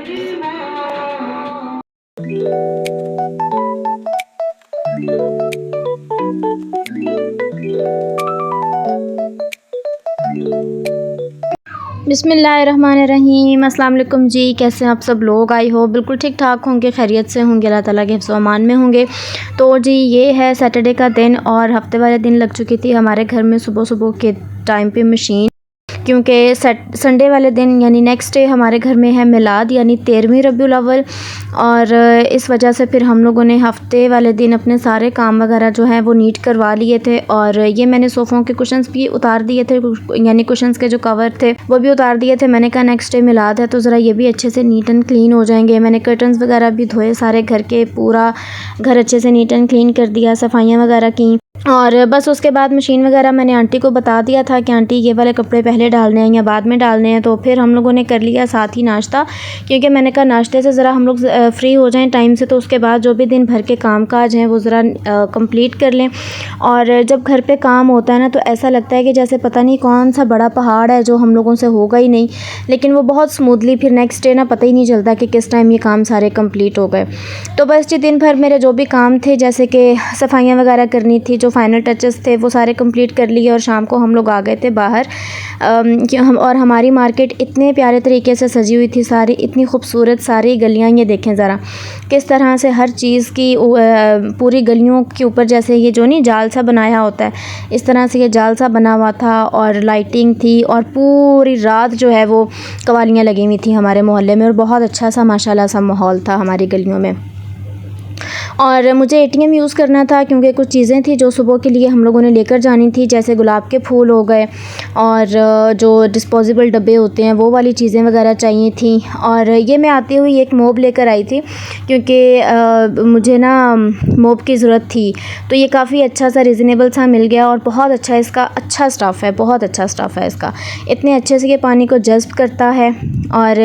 बिस्मिल्लाहिर्रहमानिर्रहीम। अस्सलाम वालेकुम जी, कैसे हैं आप सब लोग? आई हो बिल्कुल ठीक ठाक होंगे, खैरियत से होंगे, अल्लाह ताला के हिफ्ज़ व अमान में होंगे। तो जी ये है सैटरडे का दिन और हफ्ते वाले दिन लग चुकी थी हमारे घर में सुबह सुबह के टाइम पे मशीन, क्योंकि संडे वाले दिन यानी नेक्स्ट डे हमारे घर में है मिलाद यानी 13वीं रबीउल अव्वल। और इस वजह से फिर हम लोगों ने हफ्ते वाले दिन अपने सारे काम वगैरह जो है वो नीट करवा लिए थे। और ये मैंने सोफ़ों के कुशन्स भी उतार दिए थे, यानी कुशन्स के जो कवर थे वो भी उतार दिए थे। मैंने कहा नेक्स्ट डे मिलाद है तो ज़रा ये भी अच्छे से नीट एंड क्लीन हो जाएंगे। मैंने कर्टन्स वगैरह भी धोए सारे घर के, पूरा घर अच्छे से नीट एंड क्लीन कर दिया, सफाइयाँ वगैरह की। और बस उसके बाद मशीन वगैरह मैंने आंटी को बता दिया था कि आंटी ये वाले कपड़े पहले डालने हैं या बाद में डालने हैं। तो फिर हम लोगों ने कर लिया साथ ही नाश्ता, क्योंकि मैंने कहा नाश्ते से ज़रा हम लोग फ्री हो जाएं टाइम से, तो उसके बाद जो भी दिन भर के काम काज हैं वो ज़रा कंप्लीट कर लें। और जब घर पे काम होता है ना तो ऐसा लगता है कि जैसे पता नहीं कौन सा बड़ा पहाड़ है जो हम लोगों से होगा ही नहीं, लेकिन वो बहुत स्मूथली फिर नेक्स्ट डे ना पता ही नहीं चलता कि किस टाइम ये काम सारे कंप्लीट हो गए। तो बस जी दिन भर मेरे जो भी काम थे, जैसे कि सफाइयाँ वगैरह करनी थी, जो फाइनल टचेस थे वो सारे कंप्लीट कर लिए। और शाम को हम लोग आ गए थे बाहर और हमारी मार्केट इतने प्यारे तरीके से सजी हुई थी, सारी इतनी खूबसूरत सारी गलियाँ। ये देखें ज़रा किस तरह से हर चीज़ की पूरी गलियों के ऊपर जैसे ये जो नहीं जाल सा बनाया होता है, इस तरह से ये जाल सा बना हुआ था और लाइटिंग थी। और पूरी रात जो है वो कवालियाँ लगी हुई थी हमारे मोहल्ले में, और बहुत अच्छा सा माशाल्लाह सा माहौल था हमारी गलियों में। और मुझे एटीएम यूज़ करना था क्योंकि कुछ चीज़ें थी जो सुबह के लिए हम लोगों ने लेकर जानी थी, जैसे गुलाब के फूल हो गए और जो डिस्पोजेबल डब्बे होते हैं वो वाली चीज़ें वगैरह चाहिए थी। और ये मैं आती हुई एक मोब लेकर आई थी, क्योंकि मुझे ना मोब की ज़रूरत थी। तो ये काफ़ी अच्छा सा रिजनेबल सा मिल गया और बहुत अच्छा इसका अच्छा स्टफ़ है, बहुत अच्छा स्टफ़ है इसका। इतने अच्छे से ये पानी को जज़्ब करता है और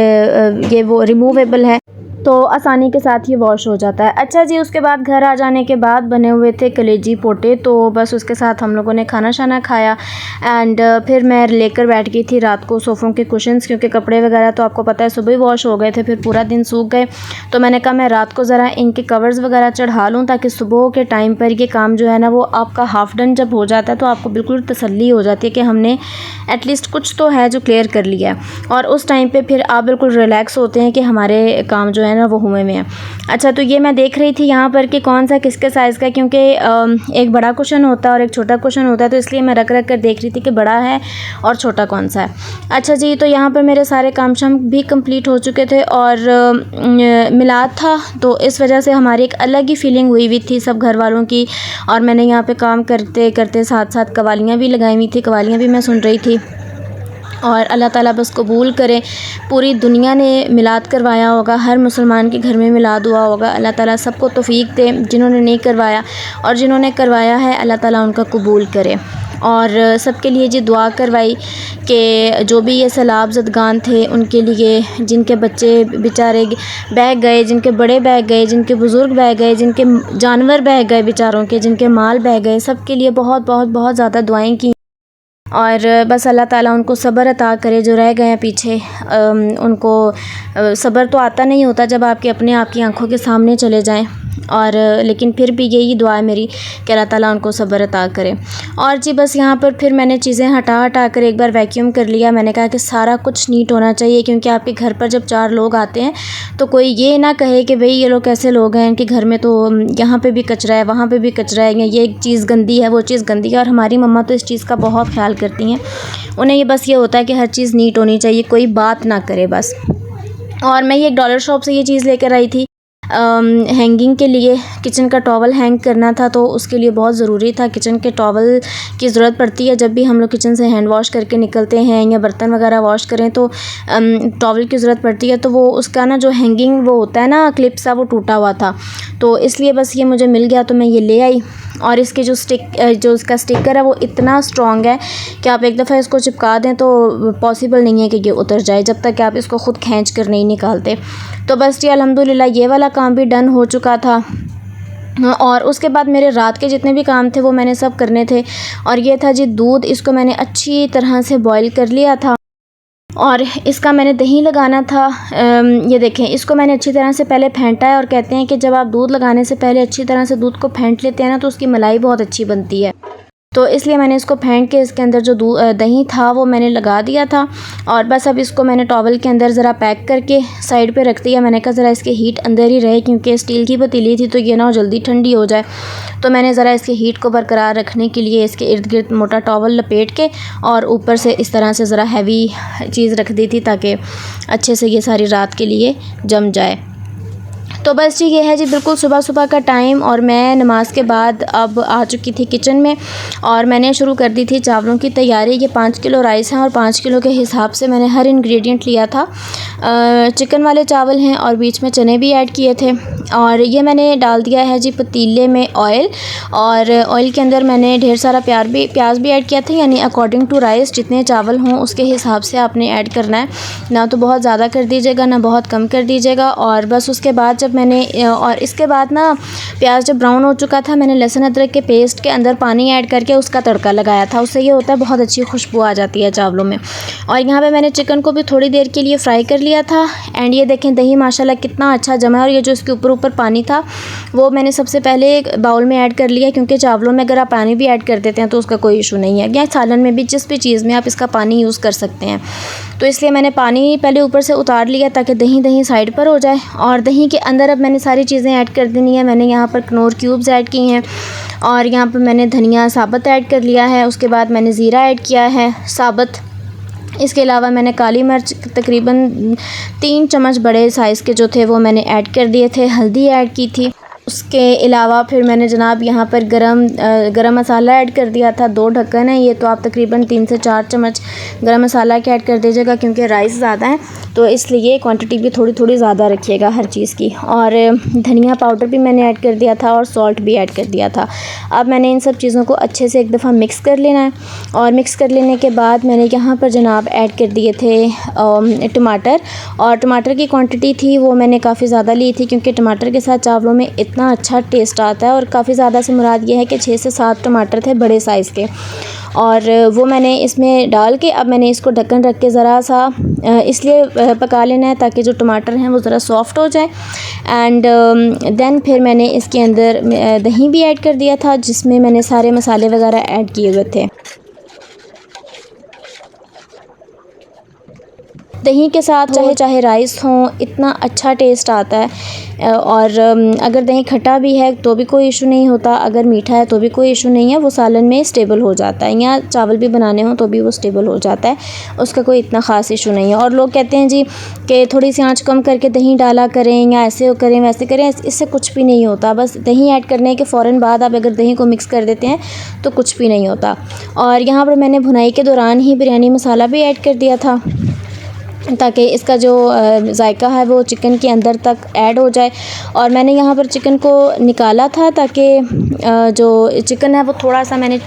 ये वो रिमूवेबल है, तो आसानी के साथ ये वॉश हो जाता है। अच्छा जी, उसके बाद घर आ जाने के बाद बने हुए थे कलेजी पोटे, तो बस उसके साथ हम लोगों ने खाना शाना खाया। एंड फिर मैं लेकर बैठ गई थी रात को सोफ़ों के कुशन्स, क्योंकि कपड़े वगैरह तो आपको पता है सुबह ही वॉश हो गए थे, फिर पूरा दिन सूख गए। तो मैंने कहा मैं रात को ज़रा इनके कवर्स वगैरह चढ़ा लूँ, ताकि सुबह के टाइम पर ये काम जो है ना वो आपका हाफ़ डन जब हो जाता है तो आपको बिल्कुल तसल्ली हो जाती है कि हमने एटलीस्ट कुछ तो है जो क्लियर कर लिया है। और उस टाइम पर फिर आप बिल्कुल रिलैक्स होते हैं कि हमारे काम जो है ना वो हुए में है। अच्छा, तो ये मैं देख रही थी यहाँ पर कि कौन सा किसके साइज़ का, क्योंकि एक बड़ा कुशन होता है और एक छोटा कुशन होता है, तो इसलिए मैं रख कर देख रही थी कि बड़ा है और छोटा कौन सा है। अच्छा जी, तो यहाँ पर मेरे सारे काम शाम भी कंप्लीट हो चुके थे और मिलाद था, तो इस वजह से हमारी एक अलग ही फीलिंग हुई थी सब घर वालों की। और मैंने यहाँ पर काम करते करते साथ साथ कवालियाँ भी लगाई हुई थी, कवालियाँ भी मैं सुन रही थी। और अल्लाह ताला बस कबूल करे, पूरी दुनिया ने मिलाद करवाया होगा, हर मुसलमान के घर में मिलाद हुआ होगा। अल्लाह ताला सबको तौफीक दे, जिन्होंने नहीं करवाया और जिन्होंने करवाया है अल्लाह ताला उनका कबूल करे। और सबके लिए जी दुआ करवाई कि जो भी ये सैलाब ज़दगान थे उनके लिए, जिनके बच्चे बेचारे बह गए, जिनके बड़े बह गए, जिनके बुज़ुर्ग बह गए, जिनके जानवर बह गए बेचारों के, जिनके माल बह गए, सबके लिए बहुत बहुत बहुत ज़्यादा दुआएं की। और बस अल्लाह ताला उनको सब्र अता करे जो रह गए हैं पीछे। उनको सब्र तो आता नहीं होता जब आपके अपने आप की आंखों के सामने चले जाएं, और लेकिन फिर भी यही दुआ है मेरी कि अल्लाह ताला उनको सब्र अता करे। और जी बस यहाँ पर फिर मैंने चीज़ें हटा कर एक बार वैक्यूम कर लिया। मैंने कहा कि सारा कुछ नीट होना चाहिए, क्योंकि आपके घर पर जब 4 लोग आते हैं तो कोई ये ना कहे कि भाई ये लोग कैसे लोग हैं, इनके घर में तो यहाँ पे भी कचरा है, वहाँ पे भी कचरा है, या ये चीज़ गंदी है, वो चीज़ गंदी है। और हमारी मम्मा तो इस चीज़ का बहुत ख्याल करती हैं, उन्हें ये बस ये होता है कि हर चीज़ नीट होनी चाहिए, कोई बात ना करे बस। और मैं ये एक डॉलर शॉप से ये चीज़ लेकर आई थी हैंगिंग के लिए, किचन का टॉवल हैंग करना था, तो उसके लिए बहुत ज़रूरी था। किचन के टॉवल की ज़रूरत पड़ती है जब भी हम लोग किचन से हैंड वॉश करके निकलते हैं या बर्तन वगैरह वॉश करें तो टॉवल की ज़रूरत पड़ती है। तो वो उसका ना जो हैंगिंग वो होता है ना क्लिप सा, वो टूटा हुआ था, तो इसलिए बस ये मुझे मिल गया तो मैं ये ले आई। और इसके जो इसका स्टिकर है वो इतना स्ट्रॉन्ग है कि आप एक दफ़ा इसको चिपका दें तो पॉसिबल नहीं है कि ये उतर जाए जब तक कि आप इसको ख़ुद खींच कर नहीं निकालते। तो बस जी अल्हम्दुलिल्लाह ये वाला काम भी डन हो चुका था। और उसके बाद मेरे रात के जितने भी काम थे वो मैंने सब करने थे। और ये था जी दूध, इसको मैंने अच्छी तरह से बॉईल कर लिया था और इसका मैंने दही लगाना था। ये देखें, इसको मैंने अच्छी तरह से पहले फेंटा है और कहते हैं कि जब आप दूध लगाने से पहले अच्छी तरह से दूध को फेंट लेते हैं ना तो उसकी मलाई बहुत अच्छी बनती है। तो इसलिए मैंने इसको फेंट के इसके अंदर जो दही था वो मैंने लगा दिया था और बस अब इसको मैंने टॉवल के अंदर ज़रा पैक करके साइड पे रख दिया। मैंने कहा ज़रा इसकी हीट अंदर ही रहे क्योंकि स्टील की पतीली थी तो ये ना जल्दी ठंडी हो जाए। तो मैंने ज़रा इसकी हीट को बरकरार रखने के लिए इसके इर्द गिर्द मोटा टॉवल लपेट के और ऊपर से इस तरह से ज़रा हैवी चीज़ रख दी थी ताकि अच्छे से ये सारी रात के लिए जम जाए। तो बस जी ये है जी बिल्कुल सुबह सुबह का टाइम और मैं नमाज़ के बाद अब आ चुकी थी किचन में और मैंने शुरू कर दी थी चावलों की तैयारी। ये 5 किलो राइस हैं और 5 किलो के हिसाब से मैंने हर इंग्रेडिएंट लिया था। चिकन वाले चावल हैं और बीच में चने भी ऐड किए थे और ये मैंने डाल दिया है जी पतीले में ऑयल और ऑयल के अंदर मैंने ढेर सारा प्याज भी ऐड किया था, यानी अकॉर्डिंग टू राइस जितने चावल हों उसके हिसाब से आपने ऐड करना है, ना तो बहुत ज़्यादा कर दीजिएगा ना बहुत कम कर दीजिएगा। और बस उसके बाद जब मैंने और इसके बाद ना प्याज जब ब्राउन हो चुका था मैंने लहसुन अदरक के पेस्ट के अंदर पानी ऐड करके उसका तड़का लगाया था। उससे ये होता है बहुत अच्छी खुशबू आ जाती है चावलों में। और यहाँ पे मैंने चिकन को भी थोड़ी देर के लिए फ्राई कर लिया था एंड ये देखें दही माशाल्लाह कितना अच्छा जमा है और ये जो इसके ऊपर पानी था वो मैंने सबसे पहले एक बाउल में ऐड कर लिया क्योंकि चावलों में अगर आप पानी भी ऐड कर देते हैं तो उसका कोई इशू नहीं है, या सालन में भी जिस भी चीज़ में आप इसका पानी यूज़ कर सकते हैं। तो इसलिए मैंने पानी पहले ऊपर से उतार लिया ताकि दही साइड पर हो जाए और दही के अंदर अब मैंने सारी चीज़ें ऐड कर देनी है। मैंने यहाँ पर कनौर क्यूब्स ऐड की हैं और यहाँ पर मैंने धनिया साबुत ऐड कर लिया है। उसके बाद मैंने ज़ीरा ऐड किया है साबुत। इसके अलावा मैंने काली मिर्च तकरीबन 3 चम्मच बड़े साइज़ के जो थे वो मैंने ऐड कर दिए थे। हल्दी ऐड की थी। उसके अलावा फिर मैंने जनाब यहाँ पर गरम मसाला ऐड कर दिया था। 2 ढक्कन है ये, तो आप तकरीबन 3 से 4 चम्मच गरम मसाला के ऐड कर दीजिएगा क्योंकि राइस ज़्यादा है तो इसलिए क्वांटिटी भी थोड़ी ज़्यादा रखिएगा हर चीज़ की। और धनिया पाउडर भी मैंने ऐड कर दिया था और सॉल्ट भी ऐड कर दिया था। अब मैंने इन सब चीज़ों को अच्छे से एक दफ़ा मिक्स कर लेना है और मिक्स कर लेने के बाद मैंने यहाँ पर जनाब ऐड कर दिए थे टमाटर और टमाटर की क्वांटिटी थी वो मैंने काफ़ी ज़्यादा ली थी क्योंकि टमाटर के साथ चावलों में इतना अच्छा टेस्ट आता है। और काफ़ी ज़्यादा से मुराद ये है कि 6 से 7 टमाटर थे बड़े साइज़ के और वो मैंने इसमें डाल के अब मैंने इसको ढक्कन रख के ज़रा सा इसलिए पका लेना है ताकि जो टमाटर हैं वो ज़रा सॉफ़्ट हो जाए। एंड देन फिर मैंने इसके अंदर दही भी ऐड कर दिया था जिसमें मैंने सारे मसाले वगैरह ऐड किए हुए थे। दही के साथ चाहे राइस हो इतना अच्छा टेस्ट आता है। और अगर दही खट्टा भी है तो भी कोई इशू नहीं होता, अगर मीठा है तो भी कोई इशू नहीं है, वो सालन में स्टेबल हो जाता है। या चावल भी बनाने हो तो भी वो स्टेबल हो जाता है, उसका कोई इतना ख़ास इशू नहीं है। और लोग कहते हैं जी कि थोड़ी सी आंच कम करके दही डाला करें या ऐसे करें वैसे करें, इससे कुछ भी नहीं होता। बस दही ऐड करने के फ़ौरन बाद आप अगर दही को मिक्स कर देते हैं तो कुछ भी नहीं होता। और यहाँ पर मैंने भुनाई के दौरान ही बिरयानी मसाला भी ऐड कर दिया था ताकि इसका जो जायका है वो चिकन के अंदर तक ऐड हो जाए। और मैंने यहाँ पर चिकन को निकाला था ताकि जो चिकन है वो थोड़ा सा मैंने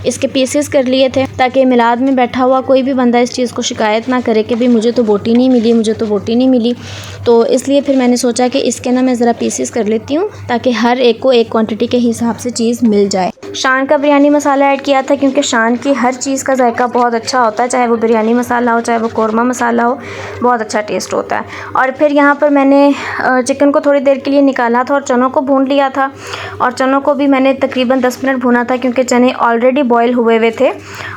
इसके पीसेस कर लिए थे ताकि मिलाद में बैठा हुआ कोई भी बंदा इस चीज़ को शिकायत ना करे कि भी मुझे तो बोटी नहीं मिली, मुझे तो बोटी नहीं मिली। तो इसलिए फिर मैंने सोचा कि इसके ना मैं ज़रा पीसेस कर लेती हूँ ताकि हर एक को एक क्वांटिटी के हिसाब से चीज़ मिल जाए। शान का बिरयानी मसाला ऐड किया था क्योंकि शान की हर चीज़ का जायका बहुत अच्छा होता है, चाहे वो बिरयानी मसाला हो चाहे वो कौरमा मसाला हो, बहुत अच्छा टेस्ट होता है। और फिर यहाँ पर मैंने चिकन को थोड़ी देर के लिए निकाला था और चनों को भून लिया था और चनों को भी मैंने तकरीबन 10 मिनट भूना था क्योंकि चने ऑलरेडी बॉयल हुए हुए थे।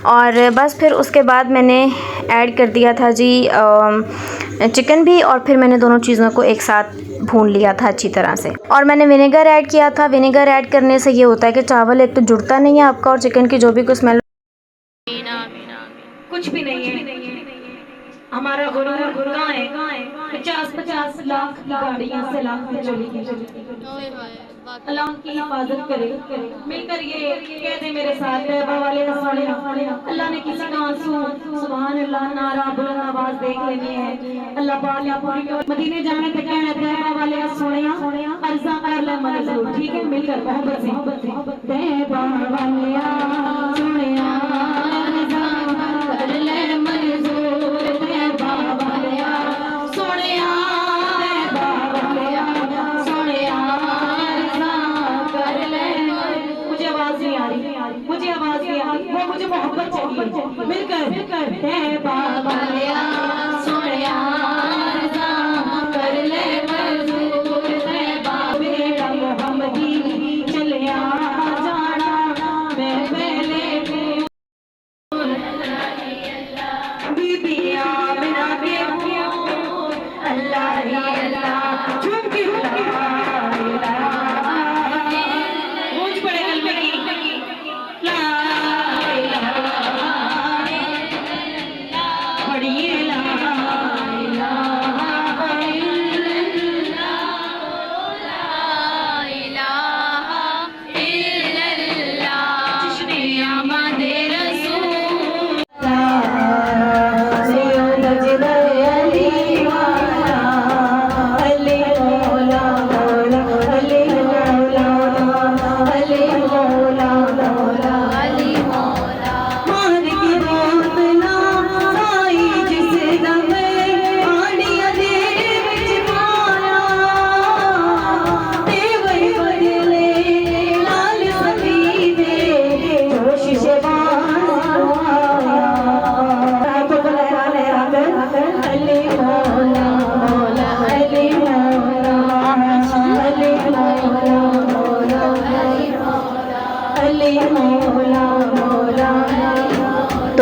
और बस फिर उसके बाद मैंने ऐड कर दिया था जी चिकन भी और फिर मैंने दोनों चीज़ों को एक साथ भून लिया था अच्छी तरह से। और मैंने विनेगर ऐड किया था। विनेगर ऐड करने से ये होता है कि चावल एक तो जुड़ता नहीं है आपका और चिकन की जो भी कोई स्मेल कुछ भी नहीं है। हमारा गुरूर कहाँ है? 50-50 लाख गाड़ियाँ से लाख में चली गई। अल्लाह की हिफाजत करे। मिलकर ये कह दे मेरे साथ, तैबा वाले सोने अल्लाह ने किसी का आंसू सुभान अल्लाह नारा बुलंद आवाज देख लेनी है। अल्लाह पाक या पूरी मदीने जाने तक कहना तैबा वाले सोने अर्जा कर ले मंजूर। ठीक है, मिलकर मोहब्बत से तैबा वाले सोने मुझे आवाज नहीं आ रही, वो मुझे मोहब्बत चाहिए। मिलकर तैबा वाले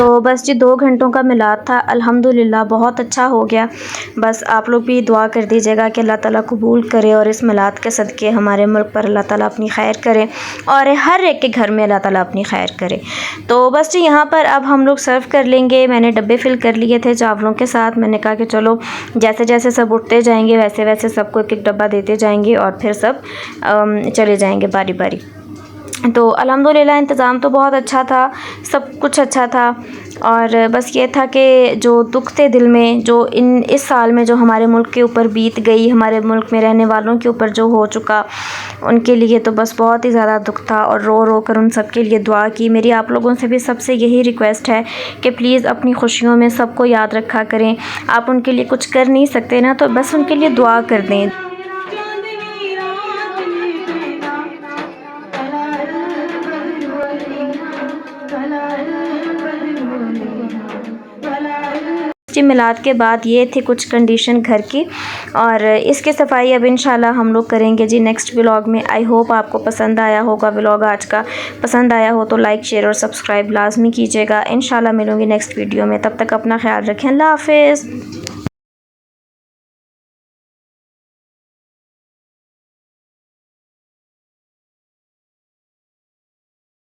तो बस जी 2 घंटों का मिलाद था, अल्हम्दुलिल्लाह बहुत अच्छा हो गया। बस आप लोग भी दुआ कर दीजिएगा कि अल्लाह ताला कबूल करे और इस मिलाद के सदक़े हमारे मुल्क पर अल्लाह ताला अपनी खैर करे और हर एक के घर में अल्लाह ताला अपनी खैर करे। तो बस जी यहाँ पर अब हम लोग सर्व कर लेंगे। मैंने डब्बे फ़िल कर लिए थे चावलों के साथ। मैंने कहा कि चलो जैसे जैसे सब उठते जाएंगे वैसे वैसे सबको एक एक डब्बा देते जाएंगे और फिर सब चले जाएंगे बारी बारी। तो अल्हम्दुलिल्लाह इंतज़ाम तो बहुत अच्छा था, सब कुछ अच्छा था। और बस ये था कि जो दुख थे दिल में, जो इस साल में जो हमारे मुल्क के ऊपर बीत गई, हमारे मुल्क में रहने वालों के ऊपर जो हो चुका, उनके लिए तो बस बहुत ही ज़्यादा दुख था और रो रो कर उन सब के लिए दुआ की। मेरी आप लोगों से भी सबसे यही रिक्वेस्ट है कि प्लीज़ अपनी खुशियों में सबको याद रखा करें। आप उनके लिए कुछ कर नहीं सकते ना, तो बस उनके लिए दुआ कर दें। जी मिलाद के बाद ये थी कुछ कंडीशन घर की और इसकी सफाई अब इंशाल्लाह हम लोग करेंगे जी नेक्स्ट व्लॉग में। आई होप आपको पसंद आया होगा व्लॉग आज का। पसंद आया हो तो लाइक शेयर और सब्सक्राइब लाजमी कीजिएगा। इंशाल्लाह मिलूँगी नेक्स्ट वीडियो में, तब तक अपना ख्याल रखें। अल्लाह हाफ़िज़।